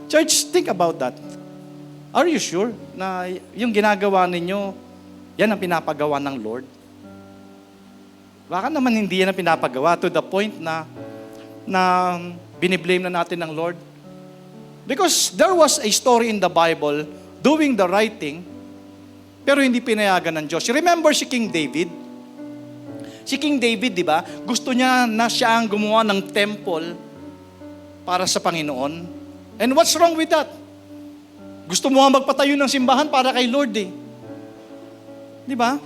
Church, think about that. Are you sure na yung ginagawa ninyo, yan ang pinapagawa ng Lord? Baka naman hindi yan ang pinapagawa to the point na biniblame na natin ng Lord. Because there was a story in the Bible doing the right thing, pero hindi pinayagan ng Diyos. Remember si King David? Si King David, di ba? Gusto niya na siya ang gumawa ng temple para sa Panginoon. And what's wrong with that? Gusto mo nga magpatayo ng simbahan para kay Lord eh. Di ba?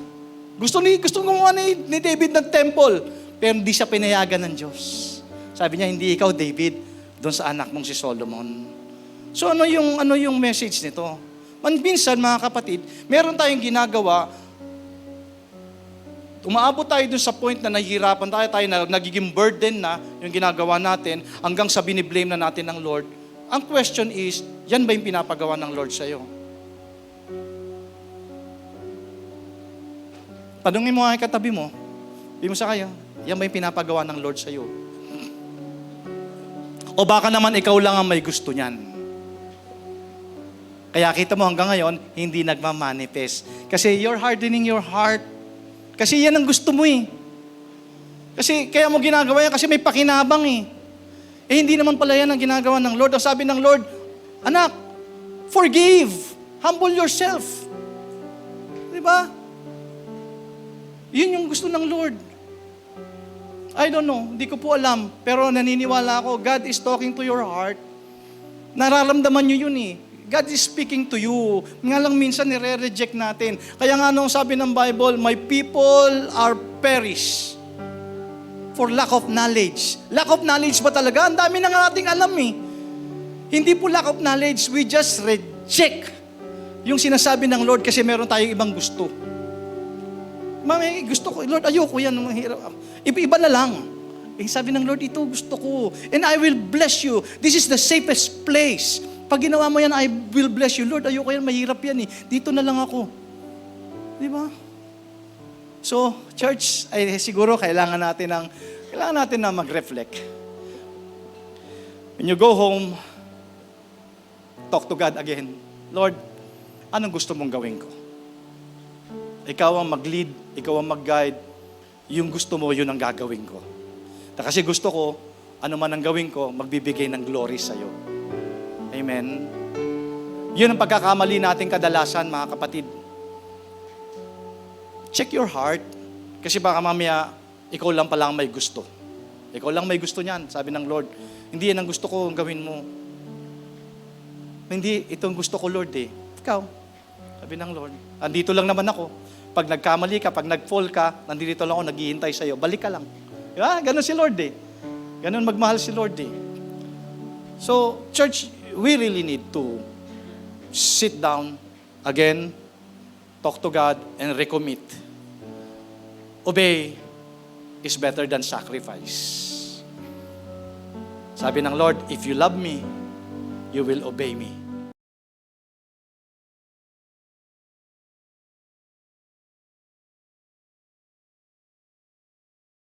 Gusto gumawa ni David ng temple, pero hindi siya pinayagan ng Diyos. Sabi niya, hindi ikaw, David, doon sa anak mong si Solomon. So ano yung message nito? Minsan, mga kapatid, meron tayong ginagawa, umaabot tayo doon sa point na nahihirapan tayo na nagiging burden na yung ginagawa natin hanggang sa biniblame na natin ng Lord. Ang question is, yan ba yung pinapagawa ng Lord sa'yo? Tanungin mo nga yung katabi mo, sabi mo sa kanya, yan ba yung pinapagawa ng Lord sa'yo? O baka naman ikaw lang ang may gusto niyan. Kaya kita mo hanggang ngayon, hindi nagmamanifest. Kasi you're hardening your heart. Kasi yan ang gusto mo eh. Kasi kaya mo ginagawa yan kasi may pakinabang eh. Hindi naman pala yan ang ginagawa ng Lord. Ang sabi ng Lord, anak, forgive. Humble yourself. Di ba? Yun yung gusto ng Lord. I don't know, hindi ko po alam. Pero naniniwala ako, God is talking to your heart. Nararamdaman nyo yun eh. God is speaking to you. Nga lang minsan nire-reject natin. Kaya nga nung sabi ng Bible, my people are perish. for lack of knowledge. Lack of knowledge ba talaga? Ang dami na nga nating alam eh. Hindi po lack of knowledge, we just reject yung sinasabi ng Lord kasi meron tayong ibang gusto. Mami, gusto ko, Lord, ayoko yan. Iba na lang. Sabi ng Lord, ito gusto ko. And I will bless you. This is the safest place. Pag ginawa mo yan, I will bless you. Lord, ayoko yan, mahirap yan eh. Dito na lang ako. Di ba? So, church, ay siguro kailangan natin na mag-reflect. When you go home, talk to God again. Lord, anong gusto mong gawin ko? Ikaw ang mag-lead, ikaw ang mag-guide. Yung gusto mo, yun ang gagawin ko. Kasi gusto ko, ano man ang gawin ko, magbibigay ng glory sa'yo. Amen? Yun ang pagkakamali natin kadalasan, mga kapatid. Check your heart. Kasi baka mamaya, ikaw lang pala ang may gusto. Ikaw lang may gusto niyan, sabi ng Lord. Hindi yan ang gusto ko, ang gawin mo. Hindi, itong gusto ko, Lord eh. Ikaw, sabi ng Lord. Andito lang naman ako. Pag nagkamali ka, pag nag-fall ka, nandito lang ako, naghihintay sa'yo. Balik ka lang. Diba? Ganon si Lord eh. Ganon magmahal si Lord eh. So, church, we really need to sit down again, talk to God, and recommit. Obey is better than sacrifice. Sabi ng Lord, if you love me, you will obey me.